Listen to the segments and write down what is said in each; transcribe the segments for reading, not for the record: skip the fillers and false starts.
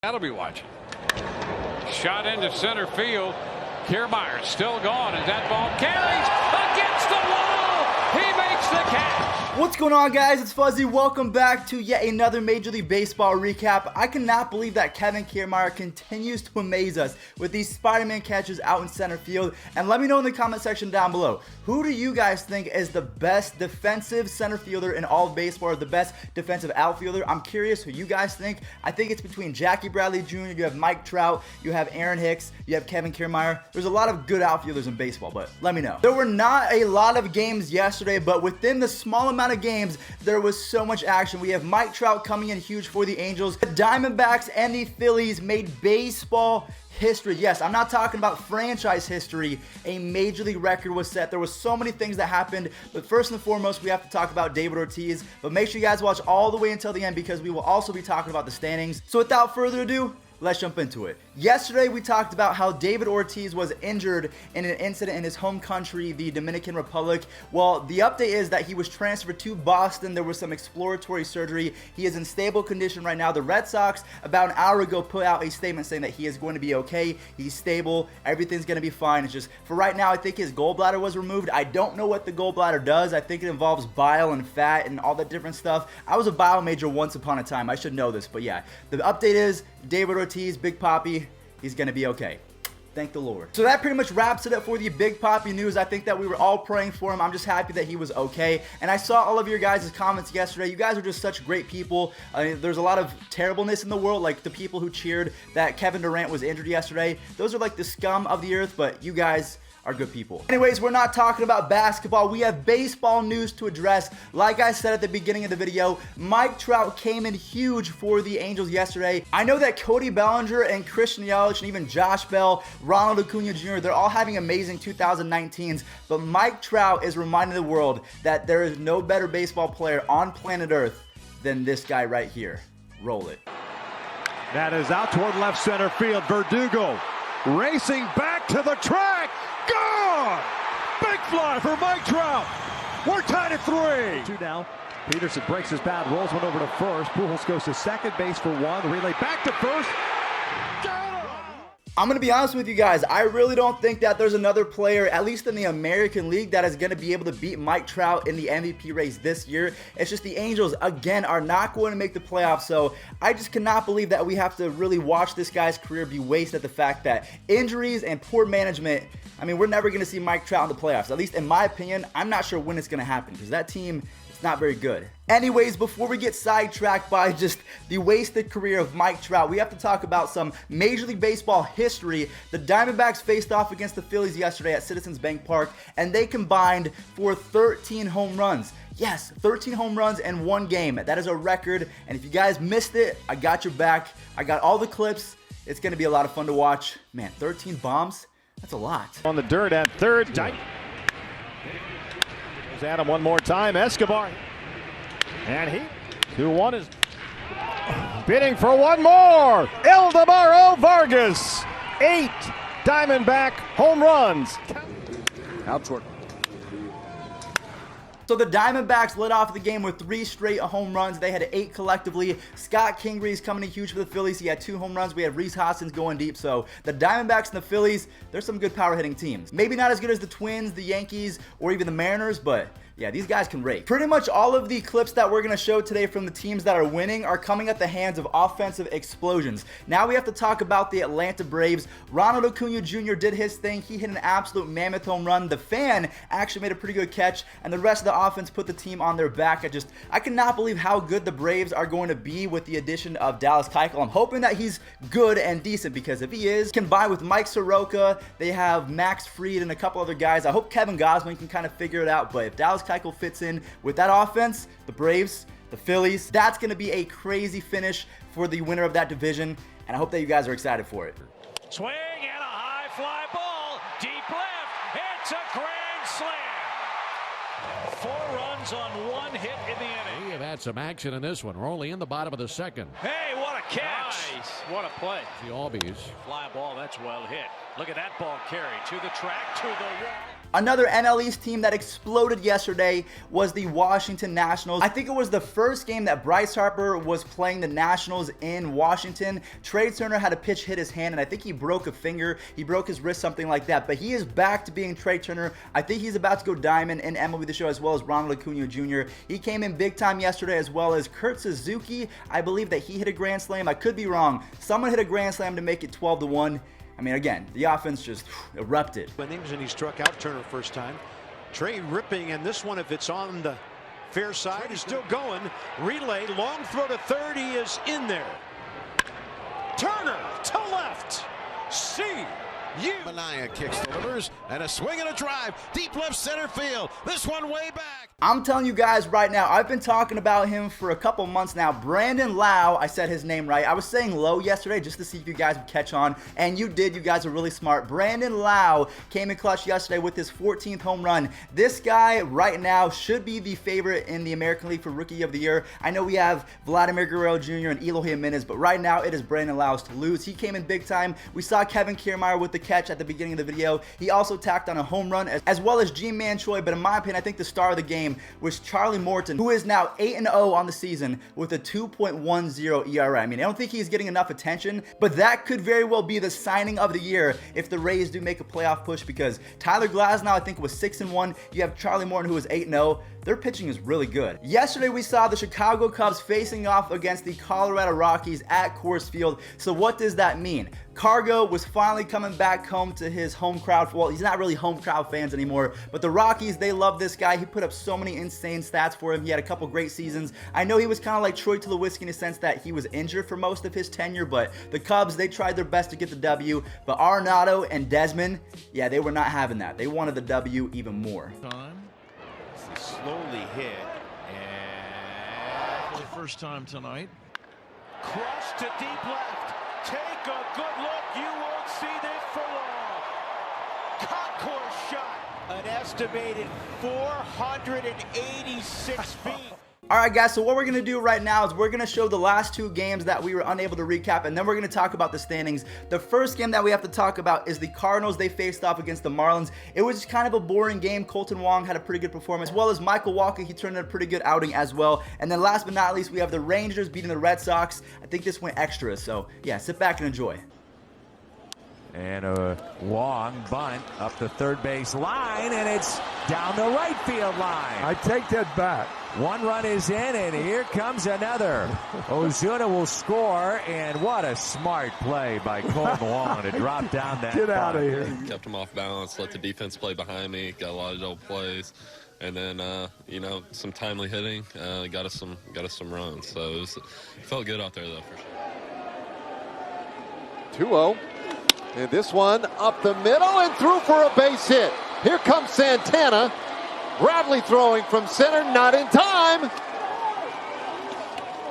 That'll be watching. Shot into center field. Kiermaier still gone as that ball carries against the wall. He makes the catch. What's going on, guys? It's Fuzzy. Welcome back to yet another Major League Baseball recap. I cannot believe that Kevin Kiermaier continues to amaze us with these Spider-Man catches out in center field. And let me know in the comment section down below, who do you guys think is the best defensive center fielder in all of baseball, or the best defensive outfielder? I'm curious who you guys think. I think it's between Jackie Bradley Jr., you have Mike Trout, you have Aaron Hicks, you have Kevin Kiermaier. There's a lot of good outfielders in baseball, but let me know. There were not a lot of games yesterday, but within the small amount of games, there was so much action. We have Mike Trout coming in huge for the Angels. The Diamondbacks and the Phillies made baseball history. Yes, I'm not talking about franchise history. A Major League record was set. There was so many things that happened, but first and foremost, we have to talk about David Ortiz. But make sure you guys watch all the way until the end, because we will also be talking about the standings. So without further ado, let's jump into it. Yesterday, we talked about how David Ortiz was injured in an incident in his home country, the Dominican Republic. Well, the update is that he was transferred to Boston. There was some exploratory surgery. He is in stable condition right now. The Red Sox, about an hour ago, put out a statement saying that he is going to be okay. He's stable. Everything's going to be fine. It's just, for right now, I think his gallbladder was removed. I don't know what the gallbladder does. I think it involves bile and fat and all that different stuff. I was a bio major once upon a time. I should know this, but yeah. The update is David Ortiz, Big Papi, he's going to be okay. Thank the Lord. So that pretty much wraps it up for the Big Papi news. I think that we were all praying for him. I'm just happy that he was okay. And I saw all of your guys' comments yesterday. You guys are just such great people. There's a lot of terribleness in the world, like the people who cheered that Kevin Durant was injured yesterday. Those are like the scum of the earth, but you guys are good people. Anyways, we're not talking about basketball. We have baseball news to address. Like I said at the beginning of the video, Mike Trout came in huge for the Angels yesterday. I know that Cody Bellinger and Christian Yelich and even Josh Bell, Ronald Acuna Jr., they're all having amazing 2019s, but Mike Trout is reminding the world that there is no better baseball player on planet Earth than this guy right here. Roll it. That is out toward left center field. Verdugo racing back to the track. Gone! Big fly for Mike Trout. We're tied at 3. 2 down. Peterson breaks his bat, rolls one over to first. Pujols goes to second base for one. The relay back to first. I'm going to be honest with you guys. I really don't think that there's another player, at least in the American League, that is going to be able to beat Mike Trout in the MVP race this year. It's just the Angels, again, are not going to make the playoffs. So I just cannot believe that we have to really watch this guy's career be wasted. The fact that injuries and poor management, I mean, we're never going to see Mike Trout in the playoffs. At least in my opinion, I'm not sure when it's going to happen, because that team, it's not very good. Anyways, before we get sidetracked by just the wasted career of Mike Trout, we have to talk about some Major League Baseball history. The Diamondbacks faced off against the Phillies yesterday at Citizens Bank Park, and they combined for 13 home runs. Yes, 13 home runs in one game. That is a record, and if you guys missed it, I got your back. I got all the clips. It's going to be a lot of fun to watch. Man, 13 bombs? That's a lot. On the dirt at third. Goes at him one more time. Escobar. And he, 2-1, is bidding for one more. Eldemaro Vargas. 8 Diamondback home runs. Out toward. So the Diamondbacks led off the game with 3 straight home runs. They had 8 collectively. Scott Kingery's coming in huge for the Phillies. He had 2 home runs. We had Rhys Hoskins going deep. So the Diamondbacks and the Phillies, they're some good power hitting teams. Maybe not as good as the Twins, the Yankees, or even the Mariners, but yeah, these guys can rake. Pretty much all of the clips that we're going to show today from the teams that are winning are coming at the hands of offensive explosions. Now we have to talk about the Atlanta Braves. Ronald Acuna Jr. did his thing. He hit an absolute mammoth home run. The fan actually made a pretty good catch, and the rest of the offense put the team on their back. I cannot believe how good the Braves are going to be with the addition of Dallas Keuchel. I'm hoping that he's good and decent, because if he is, combined with Mike Soroka, they have Max Fried and a couple other guys. I hope Kevin Gausman can kind of figure it out, but if Dallas Keuchel fits in with that offense, the Braves, the Phillies, that's going to be a crazy finish for the winner of that division, and I hope that you guys are excited for it. Swing and a high fly ball, deep left, it's a grand slam. 4 runs on 1 hit in the inning. We have had some action in this one. We're only in the bottom of the second. Hey, what a catch. Nice. What a play. The Albies. Fly ball, that's well hit. Look at that ball carry to the track, to the wall. Another NL East team that exploded yesterday was the Washington Nationals. I think it was the first game that Bryce Harper was playing the Nationals in Washington. Trey Turner had a pitch hit his hand, and I think he broke a finger. He broke his wrist, something like that. But he is back to being Trey Turner. I think he's about to go diamond in MLB The Show, as well as Ronald Acuna Jr. He came in big time yesterday, as well as Kurt Suzuki. I believe that he hit a grand slam. I could be wrong. Someone hit a grand slam to make it 12-1. I mean, again, the offense just erupted. Innings, and he struck out Turner first time. Trey ripping, and this one, if it's on the fair side, is still going. Relay, long throw to third. He is in there. Turner to left. Mania kicks, delivers, and a swing and a drive. Deep left center field. This one way back. I'm telling you guys right now, I've been talking about him for a couple months now. Brandon Lau, I said his name right. I was saying Low yesterday just to see if you guys would catch on, and you did. You guys are really smart. Brandon Lau came in clutch yesterday with his 14th home run. This guy right now should be the favorite in the American League for Rookie of the Year. I know we have Vladimir Guerrero Jr. and Eloy Jimenez, but right now it is Brandon Lau's to lose. He came in big time. We saw Kevin Kiermaier with the catch at the beginning of the video. He also tacked on a home run, as well as G-Man Choi, but in my opinion, I think the star of the game was Charlie Morton, who is now 8-0 on the season with a 2.10 ERA. I mean, I don't think he's getting enough attention, but that could very well be the signing of the year if the Rays do make a playoff push, because Tyler Glasnow, I think, was 6-1. You have Charlie Morton, who is 8-0. Their pitching is really good. Yesterday, we saw the Chicago Cubs facing off against the Colorado Rockies at Coors Field. So what does that mean? Cargo was finally coming back home to his home crowd. Well, he's not really home crowd fans anymore, but the Rockies, they love this guy. He put up so many insane stats for him. He had a couple great seasons. I know he was kind of like Troy Tulowitzki in the sense that he was injured for most of his tenure, but the Cubs, they tried their best to get the W. But Arenado and Desmond, yeah, they were not having that. They wanted the W even more. Slowly hit, and for the first time tonight, crushed to deep left. Take a good look. You won't see this for long. Concourse shot, an estimated 486 feet. Alright guys, so what we're going to do right now is we're going to show the last two games that we were unable to recap, and then we're going to talk about the standings. The first game that we have to talk about is the Cardinals. They faced off against the Marlins. It was kind of a boring game. Colton Wong had a pretty good performance, as well as Michael Walker. He turned in a pretty good outing as well. And then last but not least, we have the Rangers beating the Red Sox. I think this went extra, so yeah, sit back and enjoy. And a Wong bunt up the third base line, and it's down the right field line. I take that back. One run is in, and here comes another. Ozuna will score, and what a smart play by Colton Wong to drop down that. Get out of here. Kept him off balance, let the defense play behind me, got a lot of double plays, and then you know, some timely hitting, got us some runs. So it felt good out there though, for sure. 2-0. And this one up the middle and through for a base hit. Here comes Santana. Bradley throwing from center, not in time.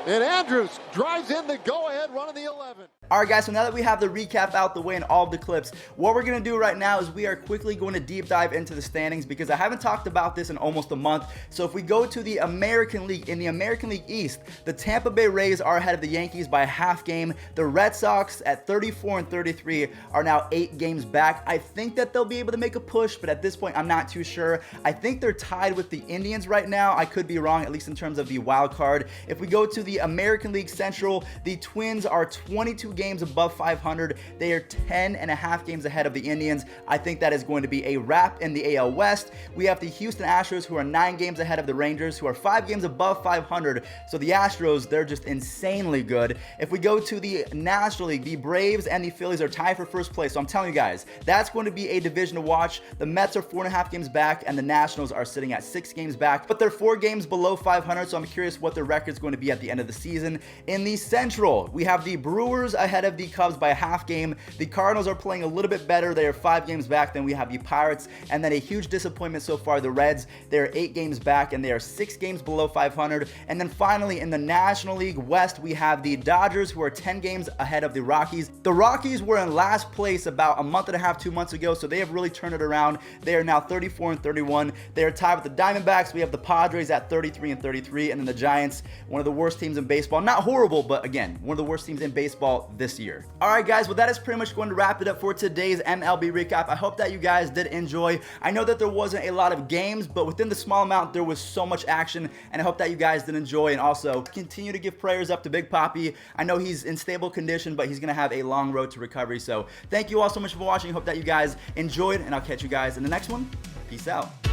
And Andrews drives in the go-ahead run of the 11th. Alright guys, so now that we have the recap out the way and all of the clips, what we're going to do right now is we are quickly going to deep dive into the standings, because I haven't talked about this in almost a month. So if we go to the American League, in the American League East, the Tampa Bay Rays are ahead of the Yankees by a half game. The Red Sox at 34-33 are now 8 games back. I think that they'll be able to make a push, but at this point I'm not too sure. I think they're tied with the Indians right now. I could be wrong, at least in terms of the wild card. If we go to the American League Central, the Twins are 22 games above 500. They are 10.5 games ahead of the Indians. I think that is going to be a wrap in the AL West. We have the Houston Astros, who are 9 games ahead of the Rangers, who are 5 games above 500. So the Astros, they're just insanely good. If we go to the National League, the Braves and the Phillies are tied for first place. So I'm telling you guys, that's going to be a division to watch. The Mets are 4.5 games back, and the Nationals are sitting at 6 games back, but they're 4 games below 500. So I'm curious what their record is going to be at the end of the season. In the Central, we have the Brewers ahead of the Cubs by a half game. The Cardinals are playing a little bit better. They are 5 games back. Then we have the Pirates, and then a huge disappointment so far, the Reds. They're 8 games back, and they are 6 games below 500. And then finally, in the National League West, we have the Dodgers, who are 10 games ahead of the Rockies. The Rockies were in last place about a month and a half, 2 months ago, so they have really turned it around. They are now 34-31. They are tied with the Diamondbacks. We have the Padres at 33-33, and then the Giants, one of the worst teams in baseball. Not horrible, but again, one of the worst teams in baseball this year. All right, guys, well, that is pretty much going to wrap it up for today's MLB recap. I hope that you guys did enjoy. I know that there wasn't a lot of games, but within the small amount, there was so much action, and I hope that you guys did enjoy. And also, continue to give prayers up to Big Papi. I know he's in stable condition, but he's going to have a long road to recovery. So thank you all so much for watching. Hope that you guys enjoyed, and I'll catch you guys in the next one. Peace out.